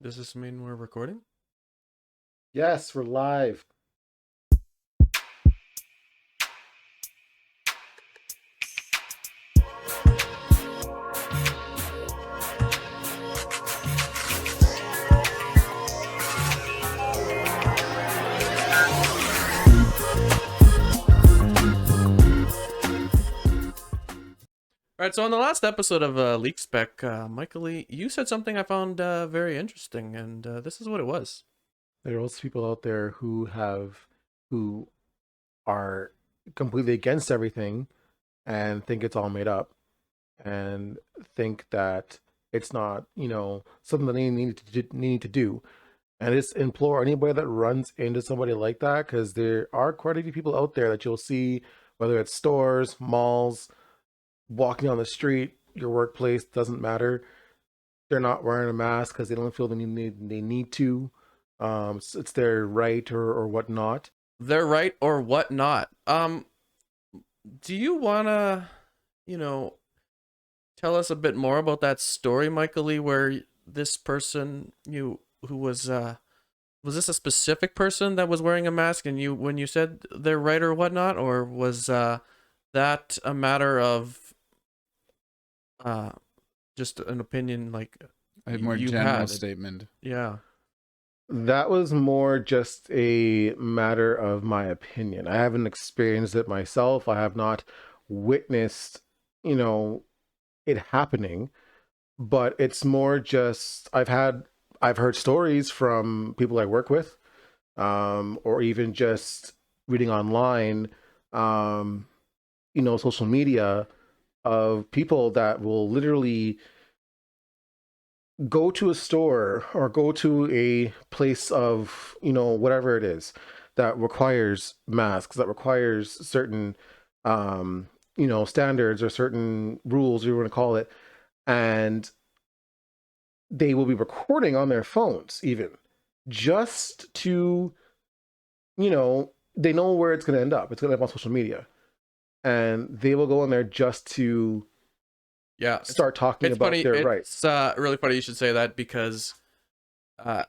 Does this mean we're recording? Yes, we're live. All right, so on the last episode of Leak Spec, Michael Lee, you said something I found very interesting, and this is what it was. There are also people out there who are completely against everything and think it's all made up and think that it's not, something that they need to do. And I just implore anybody that runs into somebody like that, because there are quite a few people out there that you'll see, whether it's stores, malls, walking on the street, your workplace, doesn't matter. They're not wearing a mask because they don't feel they need to. It's their right or whatnot. They're right or whatnot. Do you wanna, you know, tell us a bit more about that story, Michael Lee, where this person who was this a specific person that was wearing a mask, and when you said they're right or whatnot, or was that a matter of uh just an opinion like A more you've general had? statement. Yeah. That was more just a matter of my opinion. I haven't experienced it myself. I have not witnessed, you know, it happening, but it's more just I've heard stories from people I work with, or even just reading online, um, social media of people that will literally go to a store or go to a place of, whatever it is that requires masks, that requires certain, standards or certain rules, you want to call it. And they will be recording on their phones, even just to, they know where it's going to end up. It's going to end up on social media. And they will go in there just to Yeah, start talking it's about funny. their rights. It's really funny you should say that because uh,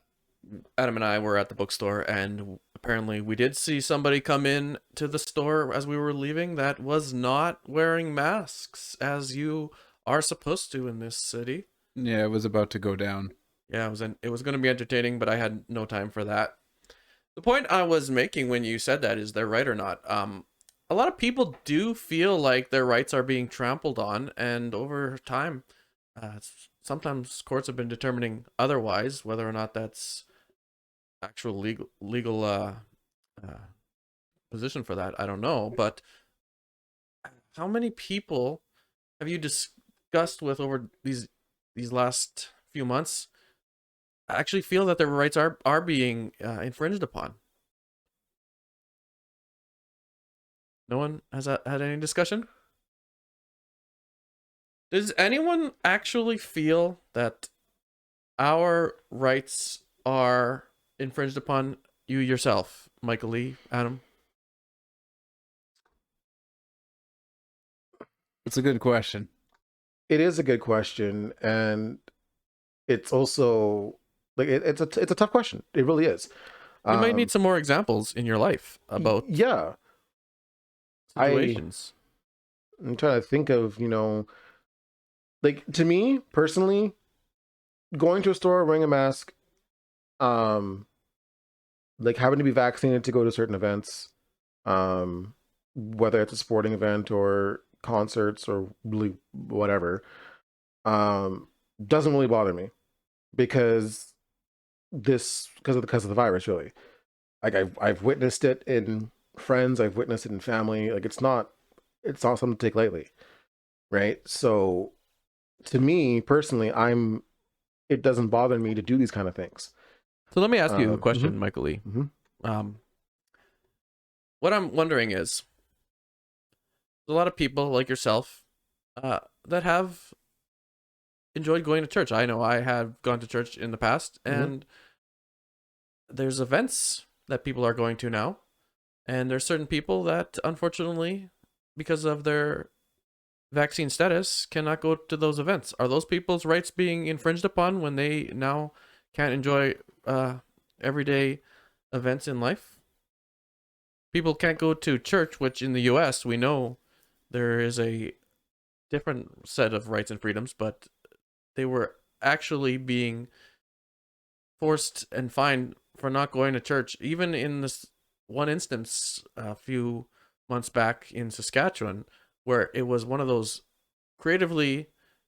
Adam and I were at the bookstore, and apparently we did see somebody come in to the store as we were leaving that was not wearing masks, as you are supposed to in this city. Yeah, it was about to go down. Yeah, it was going to be entertaining, but I had no time for that. The point I was making when you said that is they're right or not. A lot of people do feel like their rights are being trampled on, and over time, sometimes courts have been determining otherwise, whether or not that's actual legal uh, position for that. I don't know, but how many people have you discussed with over these last few months actually feel that their rights are being infringed upon? No one has had any discussion. Does anyone actually feel that our rights are infringed upon? You yourself, Michael Lee, Adam? It's a good question. It is a good question, and it's also like it's a tough question. It really is. You might Um, need some more examples in your life about yeah, I situations. I'm trying to think of like, to me personally, going to a store wearing a mask, um, like having to be vaccinated to go to certain events, whether it's a sporting event or concerts or really whatever, um, doesn't really bother me because because of the virus, really. Like I've witnessed it in friends, I've witnessed it in family. Like it's not something to take lightly, right? So to me personally, it doesn't bother me to do these kind of things. So let me ask you a Mhm, question, Michael Lee. mhm. Um, what I'm wondering is, a lot of people like yourself that have enjoyed going to church. I know I have gone to church in the past, Mhm. and there's events that people are going to now, and there's certain people that unfortunately, because of their vaccine status, cannot go to those events. Are those people's rights being infringed upon when they now can't enjoy everyday events in life. People can't go to church, which in the US we know there is a different set of rights and freedoms, but they were actually being forced and fined for not going to church. Even in this one instance a few months back in Saskatchewan, where it was one of those creatively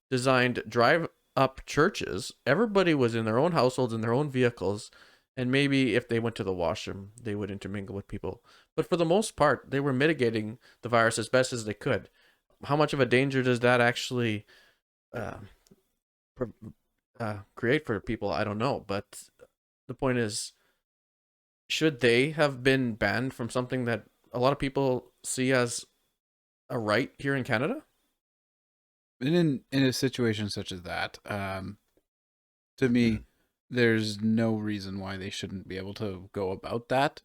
designed drive up churches. Everybody was in their own households, in their own vehicles, and maybe if they went to the washroom, they would intermingle with people. But for the most part, they were mitigating the virus as best as they could. How much of a danger does that actually uh, create for people? I don't know. But the point is, should they have been banned from something that a lot of people see as a right here in Canada? And in a situation such as that, to me, there's no reason why they shouldn't be able to go about that.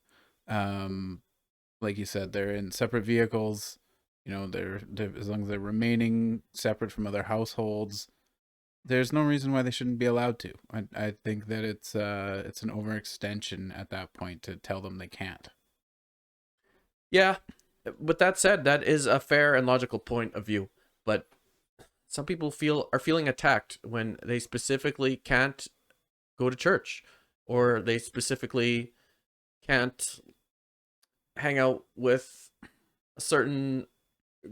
Like you said, they're in separate vehicles. You know, they're as long as they're remaining separate from other households, there's no reason why they shouldn't be allowed to. I think that it's an overextension at that point to tell them they can't. Yeah. With that said, that is a fair and logical point of view. But some people are feeling attacked when they specifically can't go to church, or they specifically can't hang out with a certain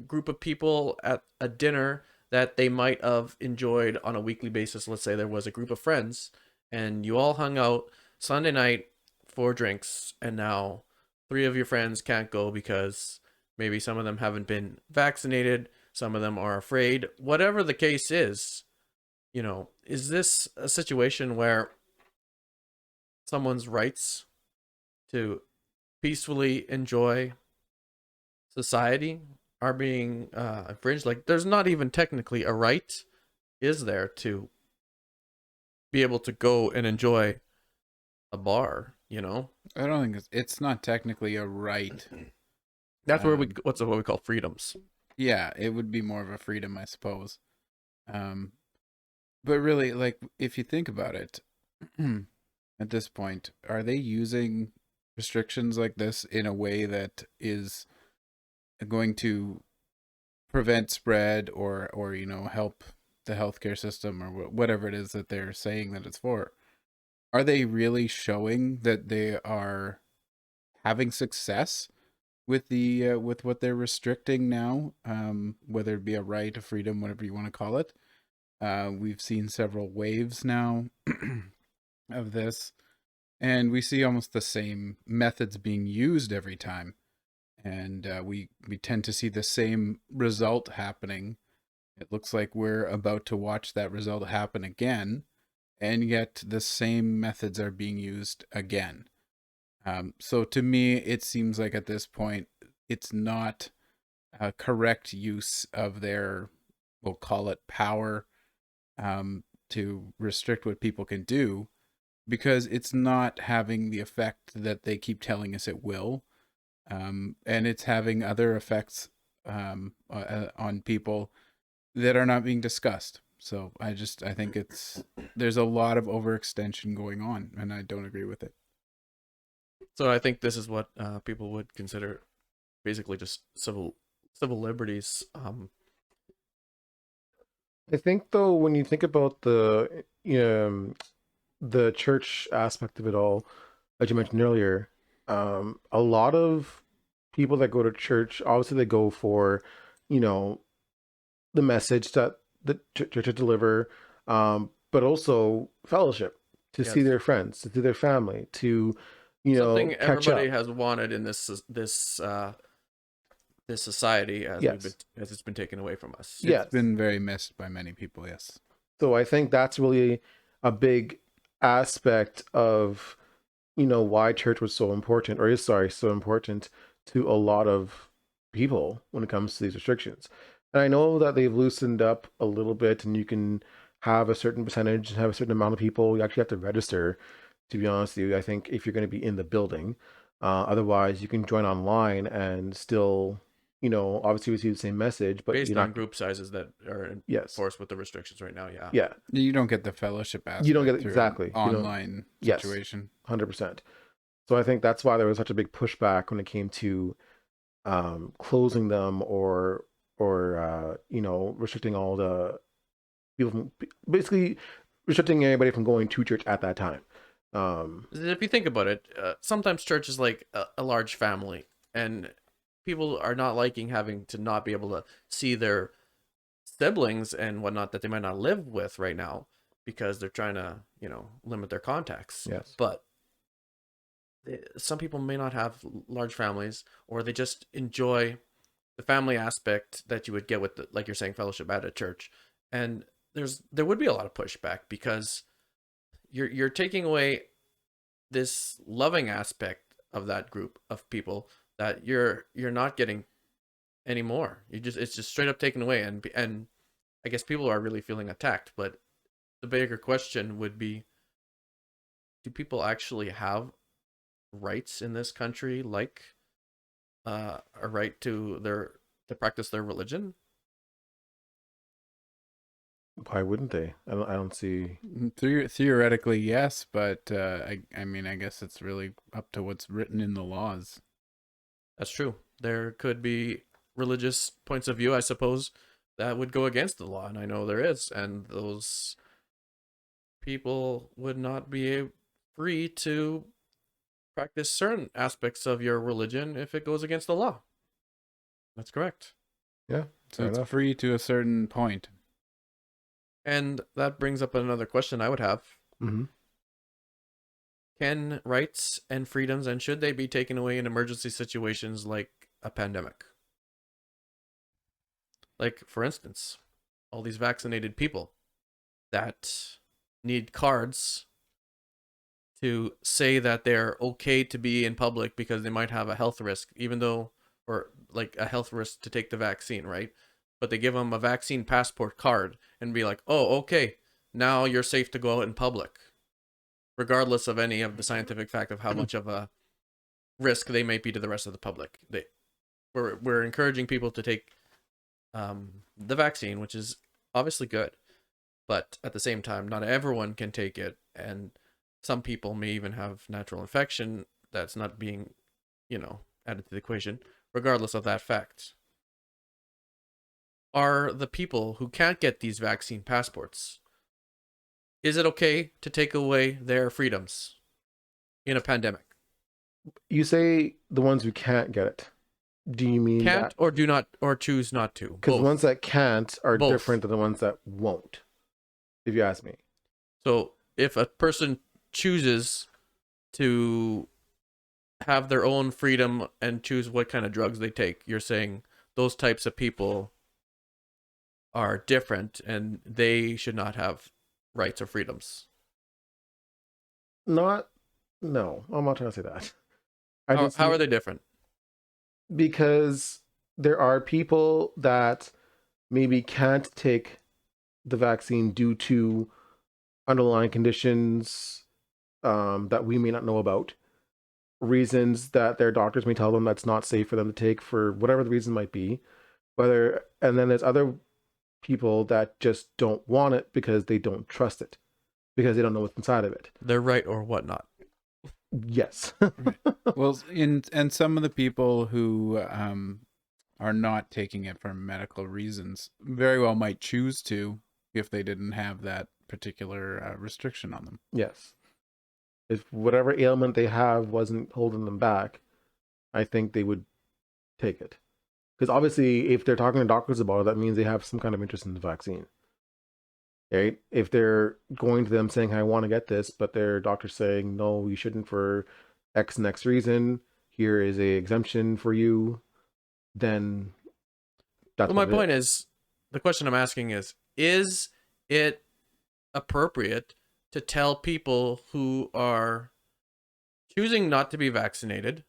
group of people at a dinner that they might have enjoyed on a weekly basis. Let's say there was a group of friends and you all hung out Sunday night for drinks, and now three of your friends can't go because maybe some of them haven't been vaccinated, some of them are afraid. Whatever the case is, is this a situation where someone's rights to peacefully enjoy society are being infringed? Like, there's not even technically a right, is there, to be able to go and enjoy a bar? I don't think it's not technically a right. That's where what we call freedoms. Yeah, it would be more of a freedom, I suppose. But really, like, if you think about it, at this point, are they using restrictions like this in a way that is going to prevent spread or help the healthcare system or whatever it is that they're saying that it's for? Are they really showing that they are having success with the with what they're restricting now, whether it be a right, a freedom, whatever you want to call it? We've seen several waves now of this, and we see almost the same methods being used every time, and we tend to see the same result happening. It looks like we're about to watch that result happen again, and yet the same methods are being used again. So to me, it seems like at this point, it's not a correct use of their, we'll call it power, to restrict what people can do, because it's not having the effect that they keep telling us it will. And it's having other effects on people that are not being discussed. So I think there's a lot of overextension going on, and I don't agree with it. So I think this is what people would consider basically just civil liberties. I think though, when you think about the church aspect of it all, as you mentioned earlier, a lot of people that go to church, obviously they go for, you know, the message that the church to deliver, but also fellowship, to see Yes. their friends, to see their family, to, Something catch everybody up. has wanted in this society as Yes. it's been taken away from us. Yes. It's been very missed by many people, yes. So I think that's really a big aspect of, why church was so important, or is, sorry, so important to a lot of people when it comes to these restrictions. And I know that they've loosened up a little bit, and you can have a certain percentage, have a certain amount of people. You actually have to register, to be honest with you, I think, if you're going to be in the building. Otherwise, you can join online and still, obviously receive the same message, but Based you're on not. group sizes that are Yes. enforced with the restrictions right now, yeah. Yeah. You don't get the fellowship You don't get aspect it through an exactly. You don't. online Yes. situation. 100%. So I think that's why there was such a big pushback when it came to closing them or restricting all the people from basically restricting anybody from going to church at that time. If you think about it, sometimes church is like a large family, and people are not liking having to not be able to see their siblings and whatnot that they might not live with right now because they're trying to, limit their contacts. Yes. But some people may not have large families, or they just enjoy the family aspect that you would get with, like you're saying, fellowship at a church. And there would be a lot of pushback because you're taking away this loving aspect of that group of people that you're not getting anymore. It's just straight up taken away, and I guess people are really feeling attacked. But the bigger question would be, do people actually have rights in this country, like a right to practice their religion? Why wouldn't they? I don't see. Theoretically, yes, but I mean, I guess it's really up to what's written in the laws. That's true. There could be religious points of view, I suppose, that would go against the law, and I know there is, and those people would not be free to practice certain aspects of your religion if it goes against the law. That's correct. Yeah. So Fair it's enough. free to a certain point. And that brings up another question I would have. Mm-hmm. Can rights and freedoms, and should they be taken away in emergency situations like a pandemic? Like, for instance, all these vaccinated people that need cards to say that they're okay to be in public because they might have a health risk, even though, or like a health risk to take the vaccine, right? But they give them a vaccine passport card and be like, oh, okay, now you're safe to go out in public, regardless of any of the scientific fact of how much of a risk they may be to the rest of the public. We're encouraging people to take the vaccine, which is obviously good, but at the same time, not everyone can take it, and some people may even have natural infection that's not being, added to the equation, regardless of that fact. Are the people who can't get these vaccine passports, is it okay to take away their freedoms in a pandemic? You say the ones who can't get it. Do you mean Can't that? or do not or choose not to? Because the Both. ones that can't are Both. different than the ones that won't, if you ask me. So if a person chooses to have their own freedom and choose what kind of drugs they take, you're saying those types of people are different and they should not have rights or freedoms. Not, no, I'm not trying to say that. I How, just how are mean they different? because there are people that maybe can't take the vaccine due to underlying conditions that we may not know about, reasons that their doctors may tell them that's not safe for them to take for whatever the reason might be. And then there's other people that just don't want it because they don't trust it, because they don't know what's inside of it. They're right or whatnot. Yes. Right. Well, and some of the people who are not taking it for medical reasons very well might choose to if they didn't have that particular restriction on them. Yes. If whatever ailment they have wasn't holding them back, I think they would take it. Because obviously, if they're talking to doctors about it, that means they have some kind of interest in the vaccine. Right? If they're going to them saying, I want to get this, but their doctor's saying, no, you shouldn't for X and X reason, here is a exemption for you, then that's Well, my what it point is. is, the question I'm asking is it appropriate to tell people who are choosing not to be vaccinated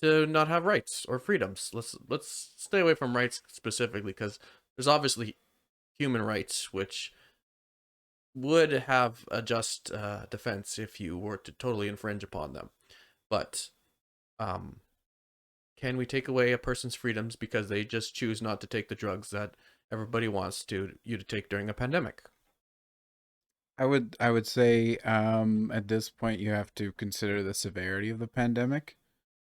to not have rights or freedoms? Let's stay away from rights specifically, because there's obviously human rights which would have a just defense if you were to totally infringe upon them. But can we take away a person's freedoms because they just choose not to take the drugs that everybody wants you to take during a pandemic? I would say at this point you have to consider the severity of the pandemic.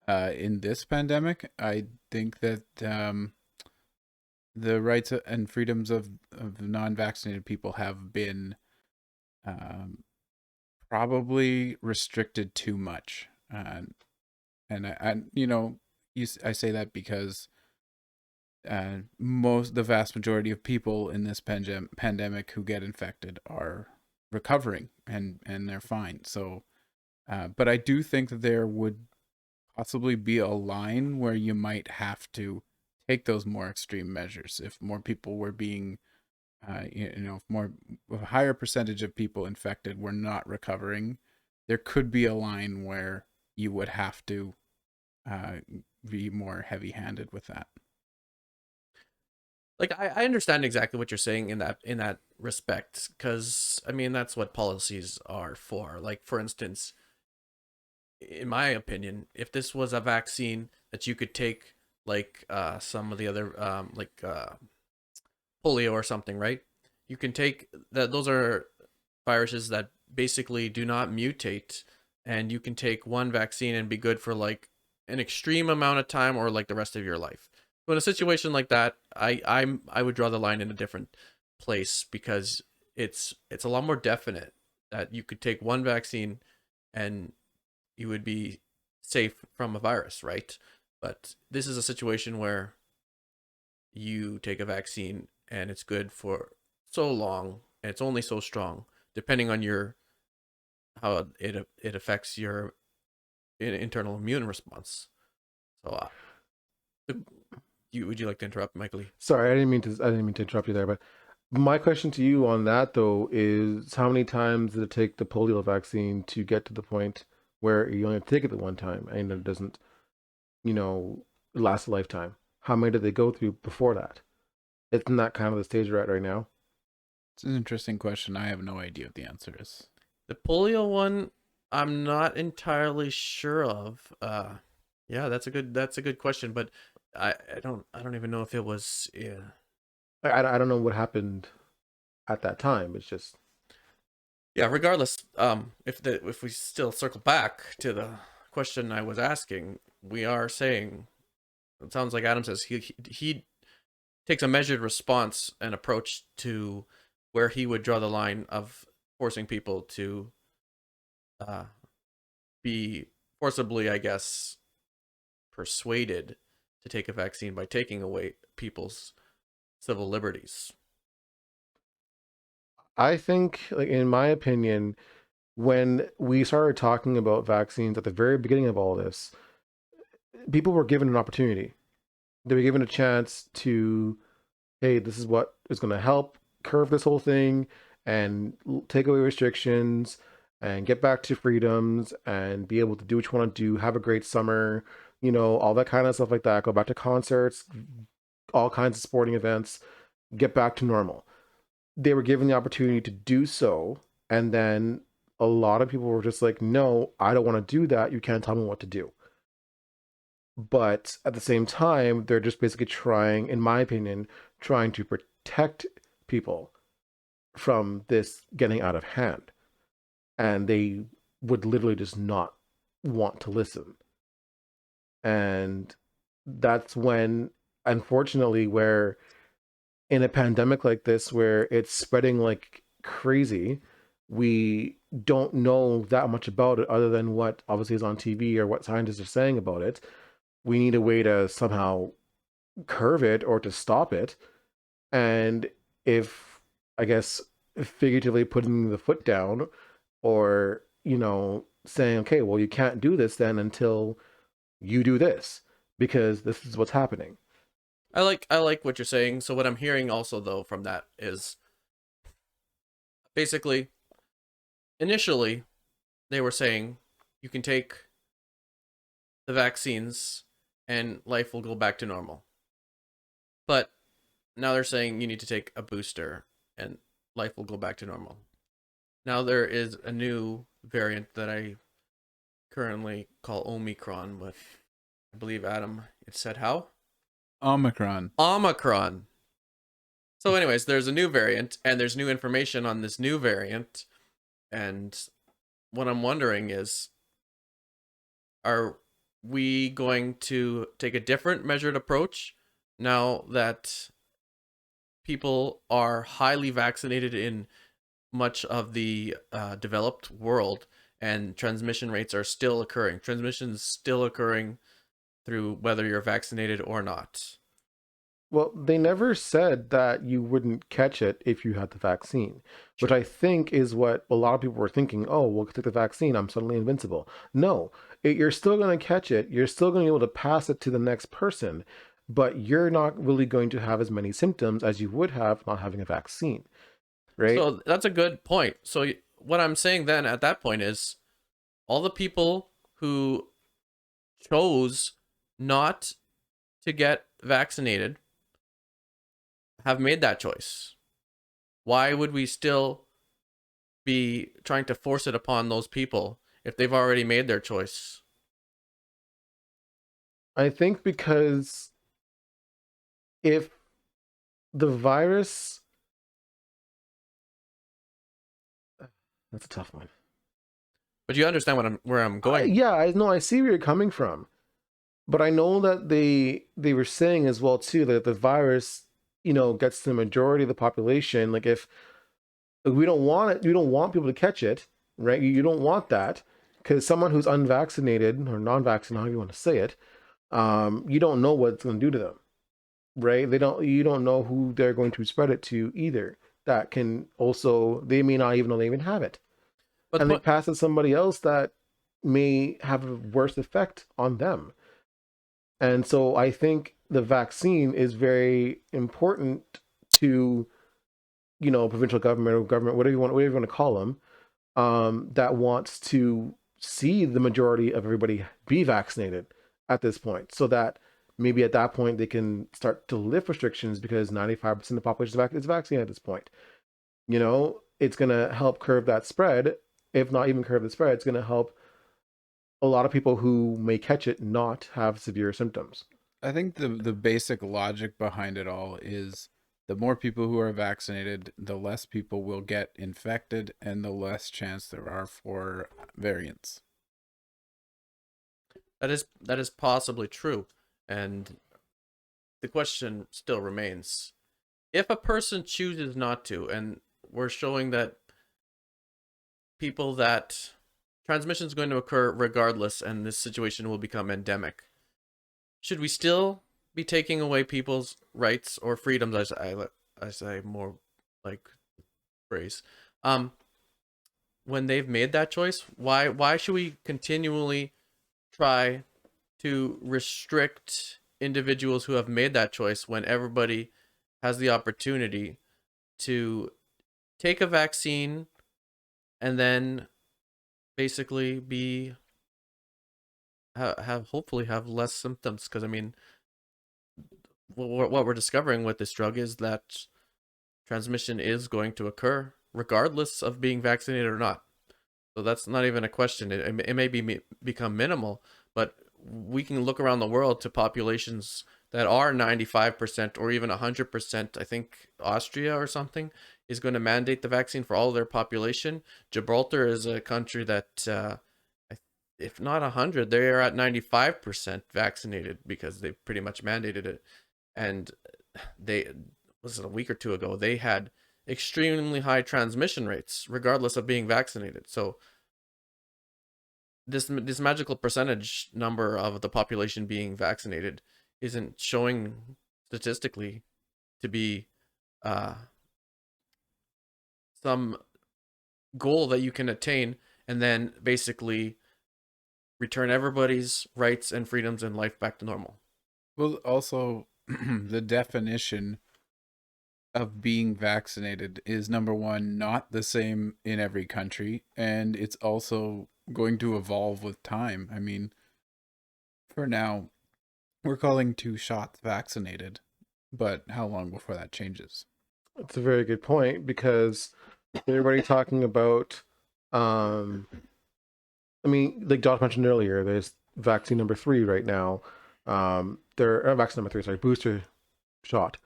In this pandemic, I think that the rights and freedoms of non-vaccinated people have been um, probably restricted too much. And I say that because the vast majority of people in this pandemic who get infected are recovering and they're fine. So, but I do think that there would possibly be a line where you might have to take those more extreme measures if more people were being if a higher percentage of people infected were not recovering. There could be a line where you would have to uh, be more heavy-handed with that. Like I understand exactly what you're saying in that respect, because I mean that's what policies are for. Like for instance, in my opinion, if this was a vaccine that you could take, like some of the other polio or something, right? You can take that. Those are viruses that basically do not mutate, and you can take one vaccine and be good for like an extreme amount of time or like the rest of your life. So in a situation like that, I would draw the line in a different place because it's a lot more definite that you could take one vaccine and you would be safe from a virus, right? But this is a situation where you take a vaccine and it's good for so long and it's only so strong depending on your how it affects your internal immune response. So would you like to interrupt, Michael Lee? Sorry, I didn't mean to interrupt you there, but my question to you on that though is how many times did it take the polio vaccine to get to the point where you only have to take it the one time and it doesn't, you know, last a lifetime? How many did they go through before that? Isn't that kind of the stage we're at right now? It's an interesting question. I have no idea what the answer is. The polio one, I'm not entirely sure of. Yeah, that's a good question, but I don't even know if it was. Yeah, I don't know what happened at that time. It's just yeah. Regardless, if we still circle back to the question I was asking, we are saying it sounds like Adam says he takes a measured response and approach to where he would draw the line of forcing people to uh, be forcibly, I guess, persuaded to take a vaccine by taking away people's civil liberties. I think, like in my opinion, when we started talking about vaccines at the very beginning of all this, people were given an opportunity. They were given a chance to, hey, this is what is going to help curve this whole thing and take away restrictions and get back to freedoms and be able to do what you want to do, have a great summer, all that kind of stuff like that. Go back to concerts, all kinds of sporting events, get back to normal. They were given the opportunity to do so. And then a lot of people were just like, no, I don't want to do that. You can't tell me what to do. But at the same time, they're just basically trying, in my opinion, trying to protect people from this getting out of hand. And they would literally just not want to listen. And that's when, unfortunately, where in a pandemic like this, where it's spreading like crazy, we don't know that much about it other than what obviously is on TV or what scientists are saying about it. We need a way to somehow curve it or to stop it. And if, I guess, figuratively putting the foot down or, saying, okay, well, you can't do this then until you do this because this is what's happening. I like what you're saying. So what I'm hearing also though from that is basically initially they were saying you can take the vaccines and life will go back to normal. But now they're saying you need to take a booster and life will go back to normal. Now there is a new variant that I currently call Omicron, but I believe Adam, it said how? Omicron. Omicron. So, anyways, there's a new variant, and there's new information on this new variant. And what I'm wondering is, are we going to take a different measured approach now that people are highly vaccinated in much of the developed world, and transmission rates are still occurring? Transmission is still occurring through whether you're vaccinated or not. Well, they never said that you wouldn't catch it if you had the vaccine, which True. I think is what a lot of people were thinking. Oh, we'll take the vaccine, I'm suddenly invincible. No, you're still going to catch it. You're still going to be able to pass it to the next person, but you're not really going to have as many symptoms as you would have not having a vaccine, right? So that's a good point. So what I'm saying then at that point is, all the people who chose not to get vaccinated have made that choice. Why would we still be trying to force it upon those people if they've already made their choice? I think because if the virus, that's a tough one. But you understand where I'm going. Yeah, I know. I see where you're coming from, but I know that they were saying as well too that the virus, gets the majority of the population. Like if we don't want it, we don't want people to catch it, right? You don't want that because someone who's unvaccinated or non-vaccinated, however you want to say it, you don't know what it's going to do to them, right? You don't know who they're going to spread it to either. That can also, they may not even know they even have it, But and they what, pass it to somebody else that may have a worse effect on them. And so I think the vaccine is very important to, provincial government or government, whatever you want to call them, that wants to see the majority of everybody be vaccinated at this point, so that maybe at that point they can start to lift restrictions because 95% of the population is vaccinated at this point. It's going to help curb that spread. If not even curb the spread, it's going to help a lot of people who may catch it not have severe symptoms. I think the basic logic behind it all is the more people who are vaccinated, the less people will get infected and the less chance there are for variants. that is possibly true, and the question still remains: if a person chooses not to, and we're showing that people that transmission is going to occur regardless, and this situation will become endemic, should we still be taking away people's rights or freedoms, as I say more like phrase, um when they've made that choice? Why should we continually try to restrict individuals who have made that choice when everybody has the opportunity to take a vaccine and then basically be have hopefully have less symptoms? Because I mean, what we're discovering with this drug is that transmission is going to occur regardless of being vaccinated or not. So that's not even a question. It may become minimal, but we can look around the world to populations that are 95% or even 100%. I think Austria or something is going to mandate the vaccine for all of their population. Gibraltar is a country that, if not 100, they are at 95% vaccinated because they pretty much mandated it. And they, was it a week or two ago, they had extremely high transmission rates regardless of being vaccinated. So this magical percentage number of the population being vaccinated isn't showing statistically to be uh, some goal that you can attain and then basically return everybody's rights and freedoms and life back to normal. Well, also, the definition of being vaccinated is number one, not the same in every country, and it's also going to evolve with time. I mean, for now, we're calling 2 shots vaccinated, but how long before that changes? It's a very good point because everybody talking about, I mean, like Josh mentioned earlier, there's vaccine number 3 right now, Their vaccine number 3, sorry, booster shot.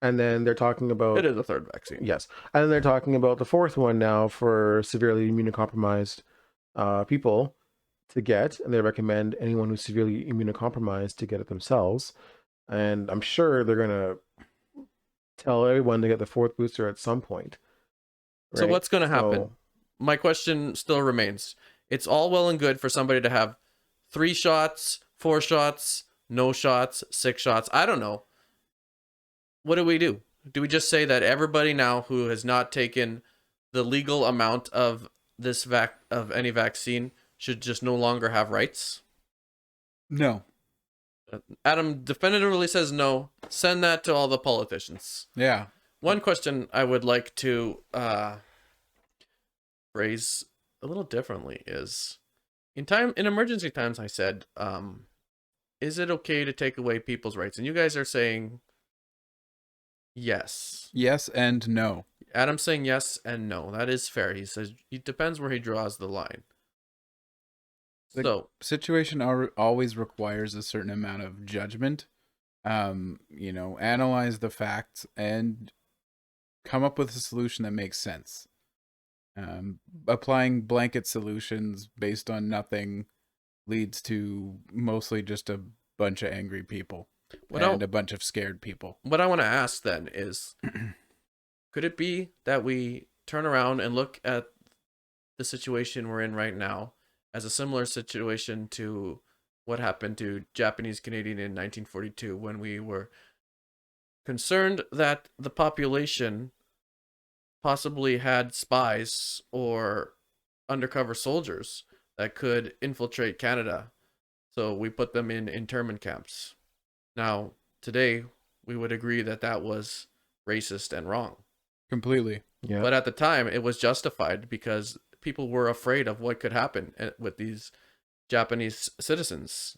And then they're talking about It is a third vaccine. yes, and then they're talking about the fourth one now for severely immunocompromised people to get, and they recommend anyone who's severely immunocompromised to get it themselves. And I'm sure they're gonna tell everyone to get the fourth booster at some point. So right? what's going to happen? So- My question still remains. It's all well and good for somebody to have 3 shots, 4 shots, no shots, 6 shots. I don't know. What do we do? Do we just say that everybody now who has not taken the legal amount of this of any vaccine should just no longer have rights? No. Adam definitively says no. Send that to all the politicians. Yeah. One question I would like to phrase a little differently is, in emergency times, I said, is it okay to take away people's rights? And you guys are saying yes. Yes and no. Adam's saying yes and no. That is fair. He says it depends where he draws the line. The So situation always requires a certain amount of judgment. Analyze the facts and come up with a solution that makes sense. Applying blanket solutions based on nothing leads to mostly just a bunch of angry people and a bunch of scared people. What I want to ask then is, could it be that we turn around and look at the situation we're in right now as a similar situation to what happened to Japanese Canadian in 1942, when we were concerned that the population possibly had spies or undercover soldiers that could infiltrate Canada, so we put them in internment camps. Now, today, we would agree that that was racist and wrong. Completely. Yeah. But at the time, it was justified because people were afraid of what could happen with these Japanese citizens.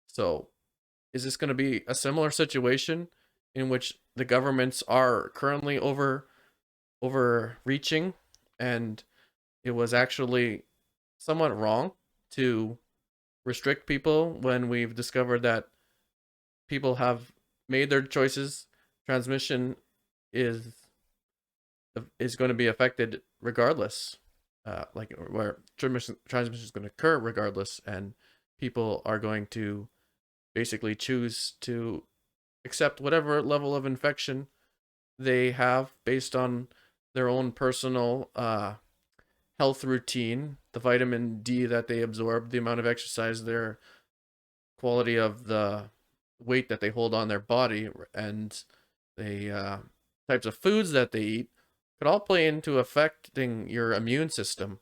So, is this going to be a similar situation in which the governments are currently overreaching, and it was actually somewhat wrong to restrict people when we've discovered that people have made their choices? Transmission is going to be affected regardless, where transmission is going to occur regardless, and people are going to basically choose to accept whatever level of infection they have based on their own personal health routine, the vitamin D that they absorb, the amount of exercise, their quality of the weight that they hold on their body, and the types of foods that they eat could all play into affecting your immune system.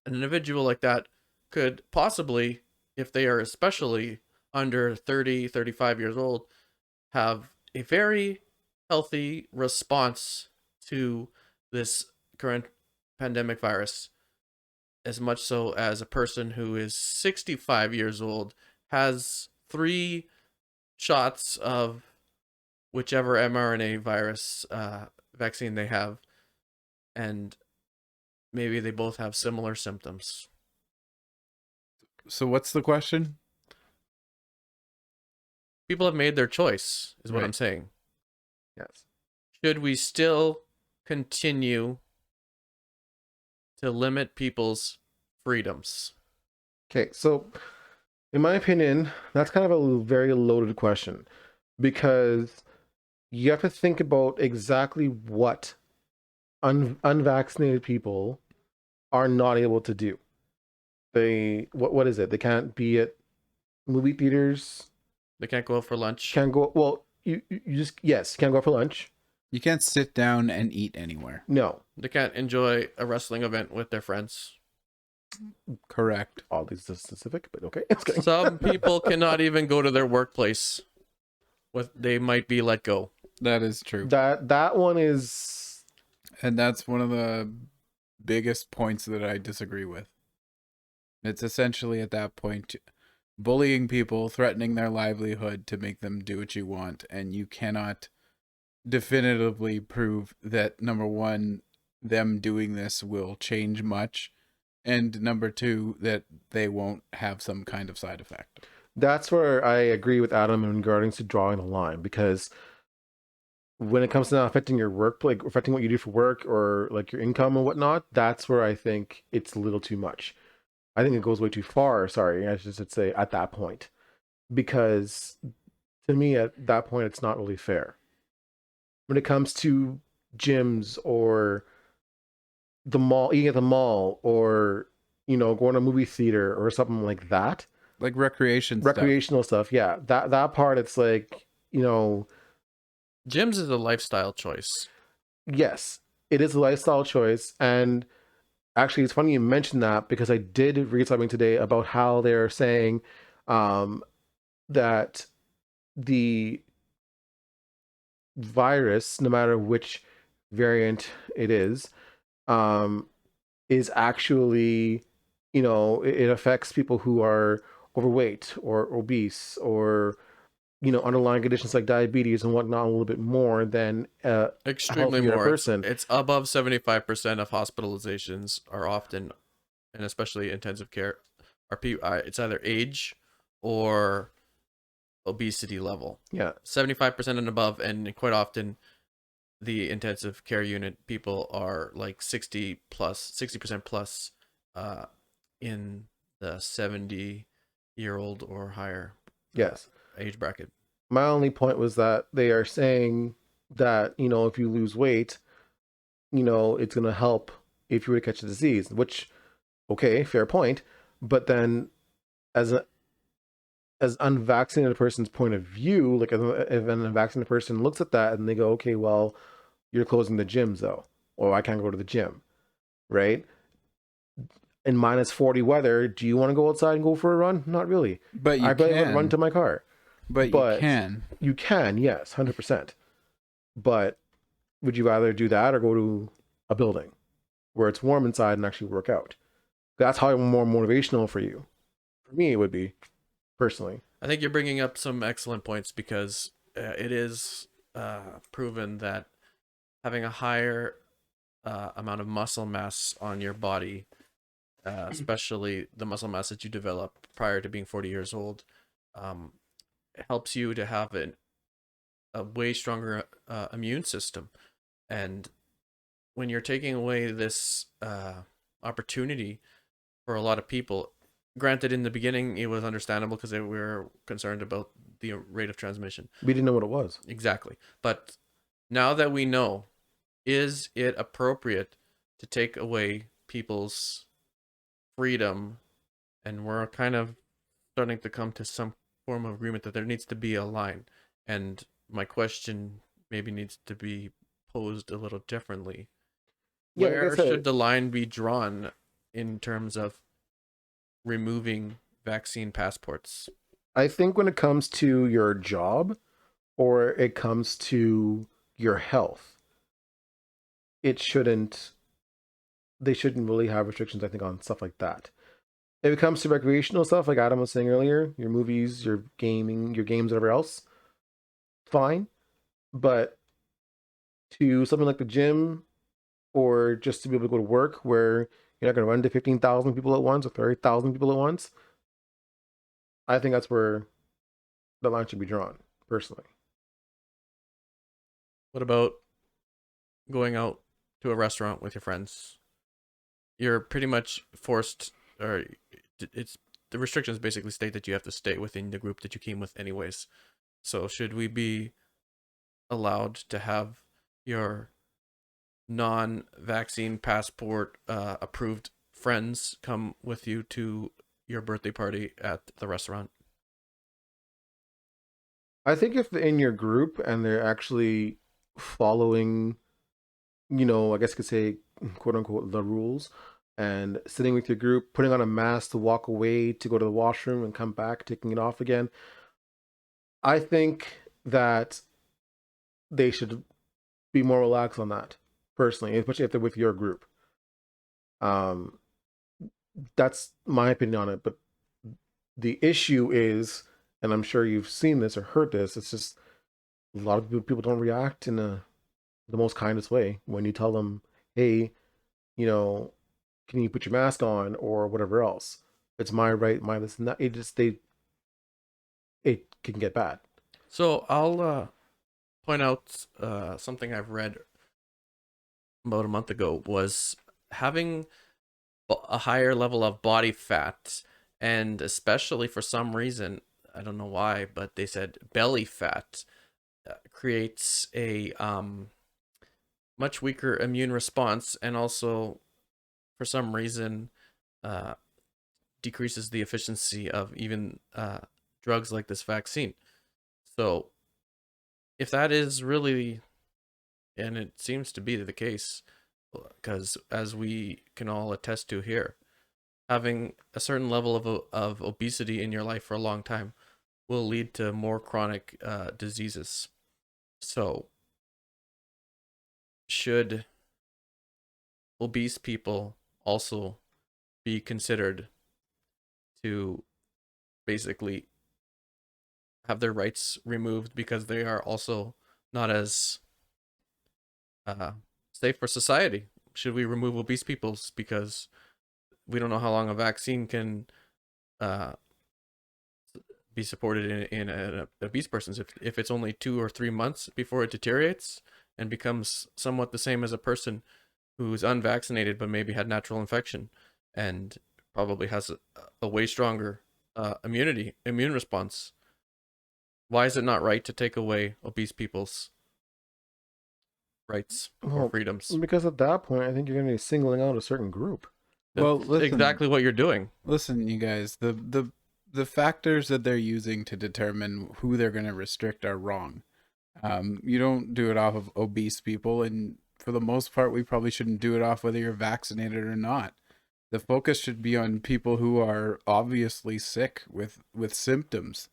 An individual like that could possibly, if they are especially under 30, 35 years old, have a very healthy response to this current pandemic virus, as much so as a person who is 65 years old has 3 shots of whichever mRNA virus vaccine they have, and maybe they both have similar symptoms. So what's the question? People have made their choice, is what Right. I'm saying. Yes. Should we still continue to limit people's freedoms? Okay, so in my opinion, that's kind of a very loaded question, because you have to think about exactly what unvaccinated people are not able to do. What is it? They can't be at movie theaters. They can't go out for lunch. Can't go. Well, you just yes, can't go out for lunch. You can't sit down and eat anywhere. No, They can't enjoy a wrestling event with their friends. Correct. oddly specific, but okay. It's good. Some people cannot even go to their workplace. They might be let go. That is true. That one is And that's one of the biggest points that I disagree with. It's essentially at that point bullying people, threatening their livelihood to make them do what you want, and you cannot definitively prove that, number one, them doing this will change much, and number two, that they won't have some kind of side effect. That's where I agree with Adam in regards to drawing the line, because when it comes to not affecting your work, like affecting what you do for work or like your income and whatnot, that's where I think it's a little too much. I think it goes way too far. Sorry, I should say at that point, because to me at that point it's not really fair. When it comes to gyms or the mall, eating at the mall, or going to a movie theater or something like that, Like recreation stuff. recreational stuff. Yeah, that part, it's like Gyms is a lifestyle choice. yes, it is a lifestyle choice. And actually, it's funny you mentioned that, because I did read something today about how they're saying um, that the virus, no matter which variant it um, is actually, it affects people who are overweight or obese, or underlying conditions like diabetes and whatnot, a little bit more than a Extremely healthier more. It's person. it's above 75% of hospitalizations are often, and especially intensive care, are it's either age or obesity level. Yeah. 75% and above, and quite often the intensive care unit people are like 60% plus uh in the 70-year-old or higher uh, Yes. age bracket. My only point was that they are saying that, if you lose weight, it's going to help if you were to catch the disease, which, okay, fair point. But then, as a as unvaccinated person's point of view, like if an unvaccinated person looks at that and they go, okay, well, you're closing the gyms though, or I can't go to the gym, right? In -40 weather, do you want to go outside and go for a run? Not really. But you I probably would run can. to my car. But you But can. you can, yes, 100%. But would you rather do that or go to a building where it's warm inside and actually work out? That's how more motivational for you. For me, it would be, personally. I think you're bringing up some excellent points because it is proven that having a higher amount of muscle mass on your body, especially the muscle mass that you develop prior to being 40 years old, um, helps you to have a way stronger immune system. And when you're taking away this opportunity for a lot of people, granted, in the beginning, it was understandable because we were concerned about the rate of transmission. We didn't know what it was. Exactly. But now that we know, is it appropriate to take away people's freedom? And we're kind of starting to come to some form of agreement that there needs to be a line. And my question maybe needs to be posed a little differently. Yeah, like I Where said, should the line be drawn in terms of removing vaccine passports? I think when it comes to your job or it comes to your health, it shouldn't, they shouldn't really have restrictions, I think, on stuff like that. If it comes to recreational stuff, like Adam was saying earlier, your movies, your gaming, your games, whatever else, fine. But to something like the gym, or just to be able to go to work where you're not going to run to 15,000 people at once or 30,000 people at once, I think that's where the line should be drawn, personally. What about going out to a restaurant with your friends? You're pretty much forced, or it's the restrictions basically state that you have to stay within the group that you came with, anyways. So, should we be allowed to have your non-vaccine passport approved friends come with you to your birthday party at the restaurant? I think if they're in your group and they're actually following, I guess you could say, quote unquote, the rules, and sitting with your group, putting on a mask to walk away to go to the washroom and come back, taking it off again, I think that they should be more relaxed on that, personally, especially if they're with your group. Um, that's my opinion on it. But the issue is, and I'm sure you've seen this or heard this, it's just a lot of people don't react in the most kindest way when you tell them, hey, you know, can you put your mask on or whatever else? It's my right, my this and that. It just, it can get bad. So I'll point out something I've read about a month ago was having a higher level of body fat, and especially for some reason, I don't know why, but they said belly fat creates a much weaker immune response, and also for some reason uh, decreases the efficiency of even drugs like this vaccine. So if that is really, and it seems to be the case, because as we can all attest to here, having a certain level of obesity in your life for a long time will lead to more chronic diseases. So should obese people also be considered to basically have their rights removed because they are also not as uh, safe for society? Should we remove obese peoples because we don't know how long a vaccine can uh, be supported in an obese person's? If it's only 2 or 3 months before it deteriorates and becomes somewhat the same as a person who's unvaccinated but maybe had natural infection and probably has a way stronger immune response, why is it not right to take away obese people's rights or Well, freedoms? because at that point, I think you're going to be singling out a certain group. Well, That's listen, exactly what you're doing. listen, you guys. The factors that they're using to determine who they're going to restrict are wrong. You don't do it off of obese people, and for the most part, we probably shouldn't do it off whether you're vaccinated or not. The focus should be on people who are obviously sick with symptoms.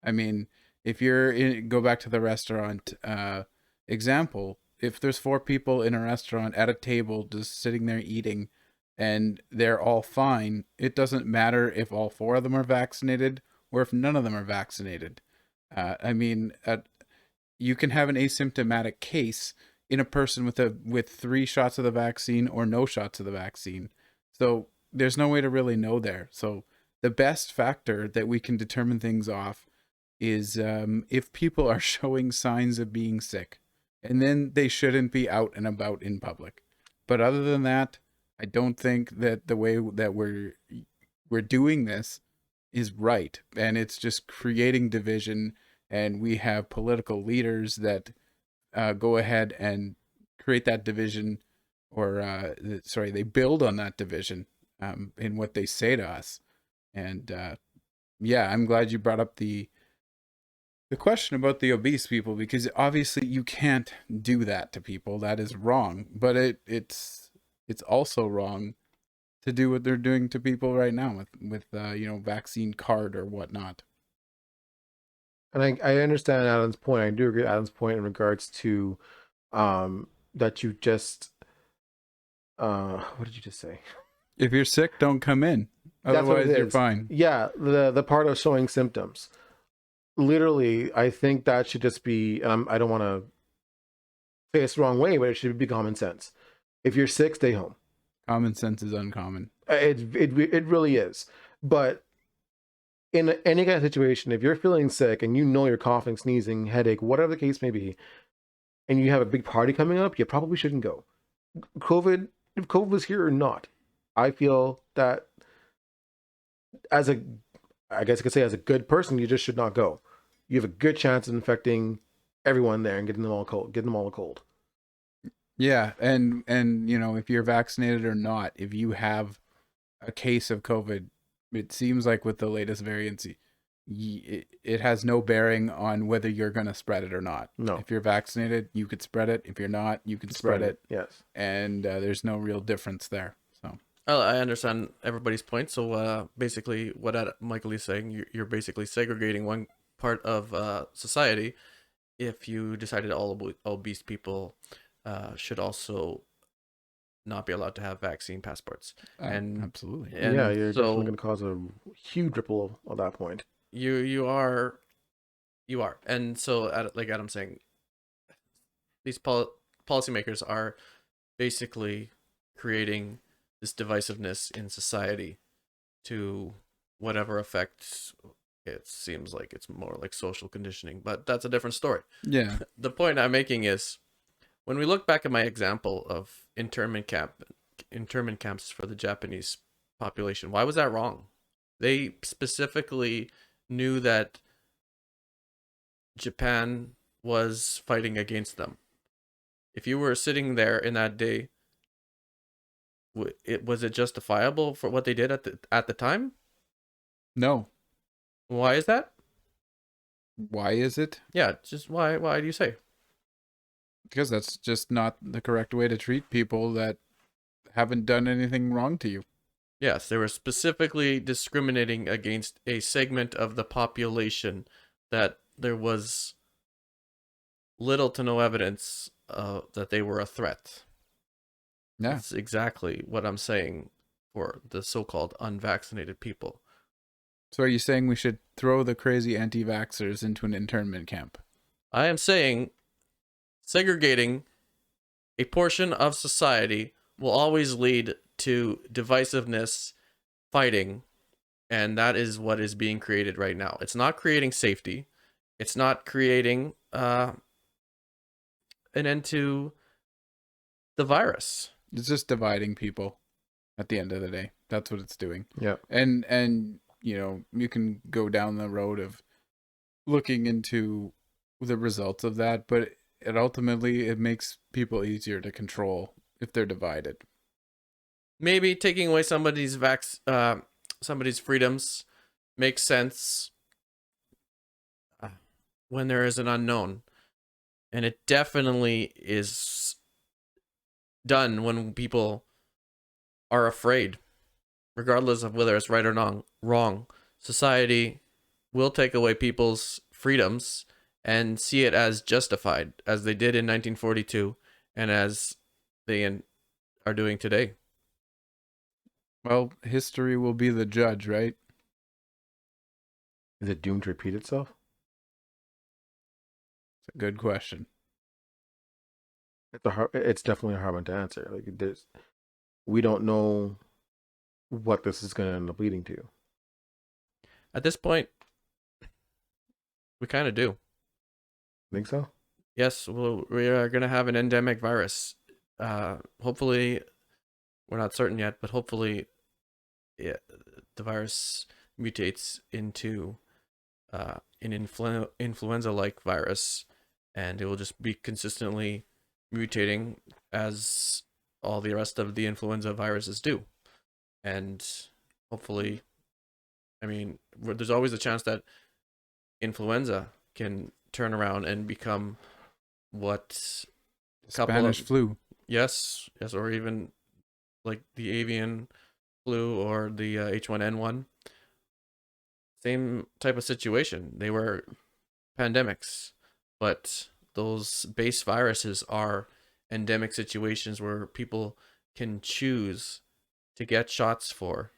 I mean, if go back to the restaurant example, if there's 4 people in a restaurant at a table just sitting there eating and they're all fine, it doesn't matter if all 4 of them are vaccinated or if none of them are vaccinated. I mean, you can have an asymptomatic case in a person with 3 shots of the vaccine or no shots of the vaccine. So there's no way to really know there. So the best factor that we can determine things off is if people are showing signs of being sick, and then they shouldn't be out and about in public. But other than that, I don't think that the way that we're doing this is right, and it's just creating division. And we have political leaders that go ahead and create that division, or they build on that division in what they say to us. And yeah, I'm glad you brought up the question about the obese people, because obviously you can't do that to people. That is wrong. But it's also wrong to do what they're doing to people right now with vaccine card or whatnot. And I understand Adam's point. I do agree with Adam's point in regards to that you just what did you just say? If you're sick, don't come in. That's what it Otherwise, you're is. fine. Yeah, the part of showing symptoms. Literally, I think that should just be. I don't want to say it's the wrong way, but it should be common sense. If you're sick, stay home. Common sense is uncommon. It really is. But in any kind of situation, if you're feeling sick and you know you're coughing, sneezing, headache, whatever the case may be, and you have a big party coming up, you probably shouldn't go. COVID, if COVID was here or not, I feel that as a, I guess I could say as a good person, you just should not go. You have a good chance of infecting everyone there and getting them all a cold. Yeah, and if you're vaccinated or not, if you have a case of COVID, it seems like with the latest variants, it has no bearing on whether you're going to spread it or not. No. If you're vaccinated, you could spread it. If you're not, you could spread it. Yes. And there's no real difference there. So I understand everybody's point. So basically, what Michael is saying, you're basically segregating one part of society. If you decided all obese people should also not be allowed to have vaccine passports, and absolutely. Yeah, you're so definitely going to cause a huge ripple at that point. you are, and so like Adam's saying, these policymakers are basically creating this divisiveness in society to whatever effect it seems like it's more like social conditioning, but that's a different story. Yeah. The point I'm making is when we look back at my example of internment camps for the Japanese population, why was that wrong? They specifically knew that Japan was fighting against them. If you were sitting there in that day, was it justifiable for what they did at the time? No. Why is that? Why is it? Yeah, just why do you say? Because that's just not the correct way to treat people that haven't done anything wrong to you. Yes, they were specifically discriminating against a segment of the population that there was little to no evidence that they were a threat. Yeah. That's exactly what I'm saying for the so-called unvaccinated people. So are you saying we should throw the crazy anti-vaxxers into an internment camp? I am saying segregating a portion of society will always lead to divisiveness, fighting, and that is what is being created right now. It's not creating safety. It's not creating an end to the virus. It's just dividing people at the end of the day. That's what it's doing. Yeah. And you know, you can go down the road of looking into the results of that, but it ultimately it makes people easier to control if they're divided. Maybe taking away somebody's freedoms makes sense when there is an unknown, and it definitely is done when people are afraid, regardless of whether it's right or wrong. Society will take away people's freedoms and see it as justified, as they did in 1942 and as they are doing today. Well, history will be the judge, right? Is it doomed to repeat itself? It's a good question. It's definitely a hard one to answer. Like we don't know what this is going to end up leading to. At this point, we kind of do. Think so? Yes, we are going to have an endemic virus. Hopefully, we're not certain yet, but hopefully, the virus mutates into an influenza-like virus, and it will just be consistently mutating as all the rest of the influenza viruses do. And hopefully, I mean, there's always a chance that influenza can turn around and become what Spanish flu. Yes, or even like the avian flu or the H1N1. Same type of situation. They were pandemics, but those base viruses are endemic situations where people can choose to get shots for,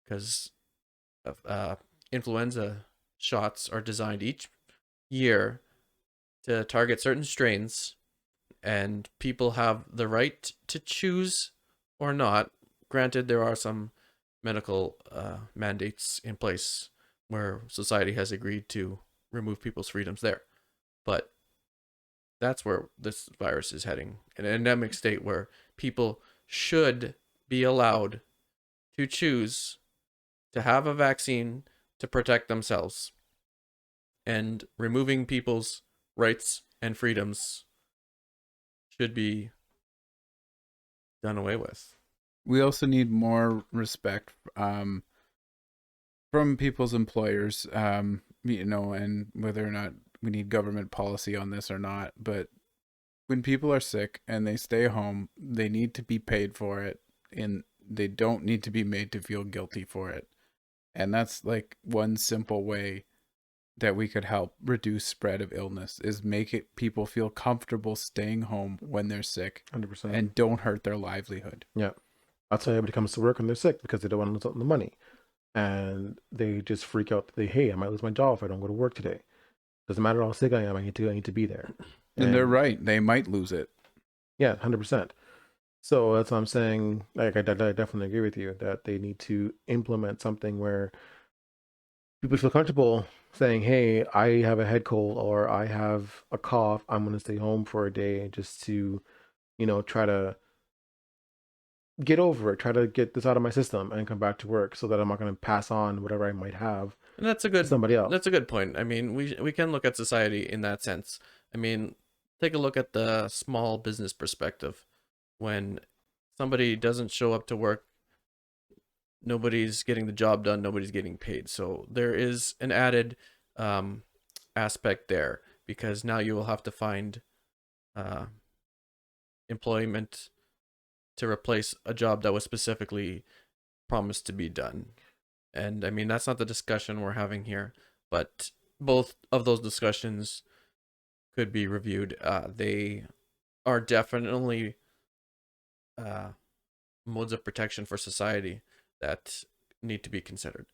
because influenza shots are designed each year to target certain strains, and people have the right to choose or not. Granted, there are some medical mandates in place where society has agreed to remove people's freedoms there, but that's where this virus is heading, an endemic state where people should be allowed to choose to have a vaccine to protect themselves, and removing people's rights and freedoms should be done away with. We also need more respect from people's employers, you know, and whether or not we need government policy on this or not. But when people are sick and they stay home, they need to be paid for it, and they don't need to be made to feel guilty for it. And that's like one simple way that we could help reduce spread of illness, is make it people feel comfortable staying home when they're sick 100%. and don't hurt their livelihood. Yeah. That's why everybody comes to work when they're sick, because they don't want to lose out on the money. And they just freak out. Hey, I might lose my job if I don't go to work today. Doesn't matter how sick I am. I need to be there. And they're right. They might lose it. Yeah, 100%. So that's what I'm saying. Like, I definitely agree with you that they need to implement something where people feel comfortable saying, "Hey, I have a head cold or I have a cough. I'm going to stay home for a day just to, try to get over it, try to get this out of my system and come back to work so that I'm not going to pass on whatever I might have And to somebody else." that's a good point. I mean, we can look at society in that sense. I mean, take a look at the small business perspective. When somebody doesn't show up to work, nobody's getting the job done, nobody's getting paid. So there is an added um, aspect there, because now you will have to find uh, employment to replace a job that was specifically promised to be done. And I mean, that's not the discussion we're having here, but both of those discussions could be reviewed. They are definitely uh, modes of protection for society that need to be considered.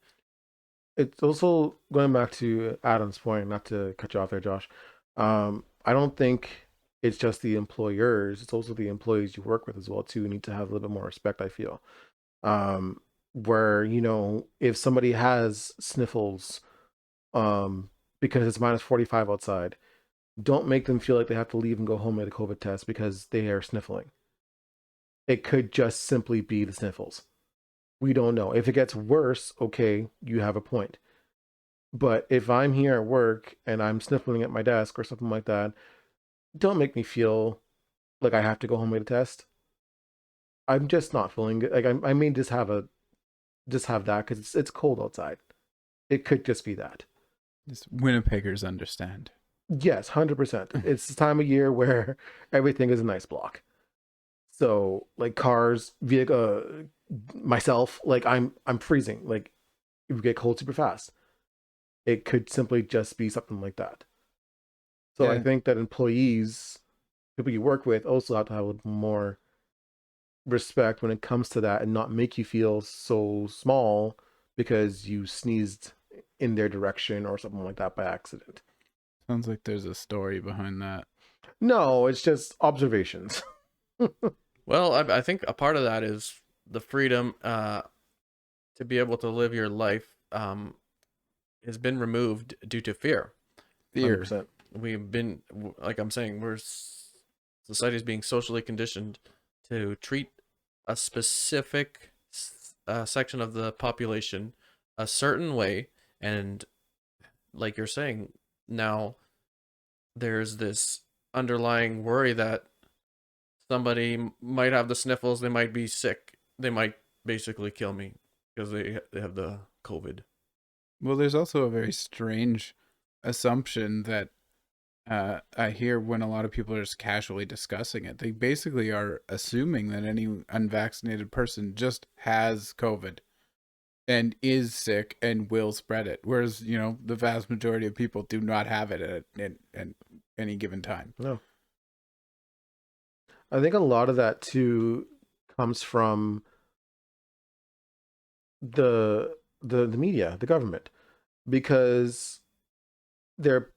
It's also going back to Adam's point, not to cut you off there, Josh. I don't think it's just the employers; it's also the employees you work with as well too. Need to have a little bit more respect, I feel. Where if somebody has sniffles, um, because it's -45 outside, don't make them feel like they have to leave and go home and get a COVID test because they are sniffling. It could just simply be the sniffles. We don't know. If it gets worse, okay, you have a point. But if I'm here at work and I'm sniffling at my desk or something like that, don't make me feel like I have to go home and get a test. I'm just not feeling good. Like I may just have that because it's cold outside. It could just be that. Just Winnipeggers understand. Yes, 100%. It's the time of year where everything is an ice block. So like cars, vehicle, myself, like I'm freezing. Like if you get cold super fast, it could simply just be something like that. So I Yeah. think that employees, people you work with, also have to have a little more respect when it comes to that and not make you feel so small because you sneezed in their direction or something like that by accident. Sounds like there's a story behind that. No, it's just observations. Well, I think a part of that is the freedom to be able to live your life has been removed due to fear. Fear. 100%. We've been, like I'm saying, society is being socially conditioned to treat a specific section of the population a certain way, and like you're saying, now there's this underlying worry that somebody might have the sniffles, they might be sick, they might basically kill me because they have the COVID. Well, there's also a very strange assumption that I hear when a lot of people are just casually discussing it. They basically are assuming that any unvaccinated person just has COVID and is sick and will spread it. Whereas, the vast majority of people do not have it at any given time. No. I think a lot of that too comes from the media, the government, because it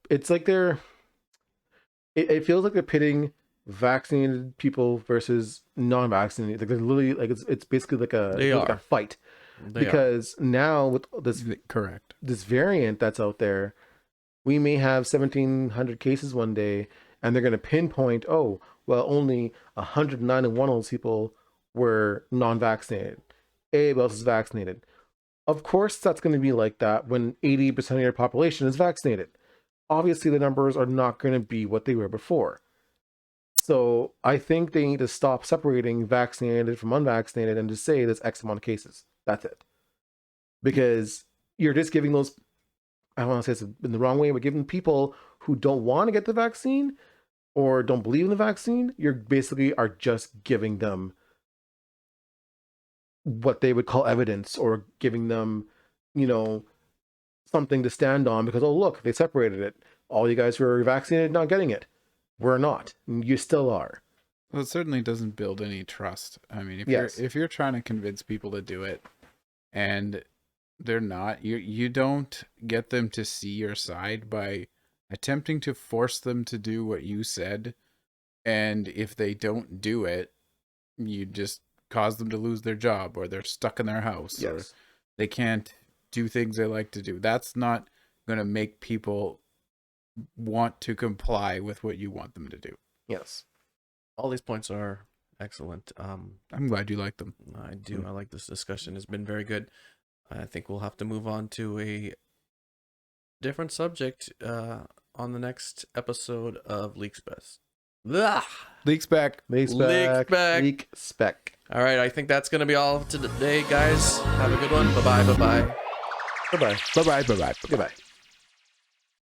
feels like they're pitting vaccinated people versus non-vaccinated. Like they're literally like it's basically like They a are. fight. They are. Because now with Correct. this variant that's out there, we may have 1,700 cases one day, and they're going to pinpoint, oh, well, only 191 of those people were non-vaccinated. Everybody else is vaccinated. Of course, that's going to be like that when 80% of your population is vaccinated. Obviously, the numbers are not going to be what they were before. So I think they need to stop separating vaccinated from unvaccinated and just say there's X amount of cases. That's it. Because you're just giving those, I don't want to say it's in the wrong way, but giving people who don't want to get the vaccine or don't believe in the vaccine, you're basically are just giving them what they would call evidence or giving them, you know, something to stand on because, oh, look, they separated it. All you guys who are vaccinated not getting it. We're not. You still are. Well, it certainly doesn't build any trust. I mean, Yes. if you're trying to convince people to do it and they're not, you don't get them to see your side by attempting to force them to do what you said. And if they don't do it, you just cause them to lose their job or they're stuck in their house or Yes. they can't do things they like to do. That's not going to make people want to comply with what you want them to do. Yes. All these points are excellent. I'm glad you like them. I do. I like this discussion. It's been very good. I think we'll have to move on to a different subject on the next episode of Leak Spec. Ugh. Leak Spec. Leak spec. Spec. Leak spec. All right, I think that's going to be all today, guys. Have a good one. Bye-bye. Bye-bye. Bye-bye. Bye-bye. Bye-bye. Goodbye.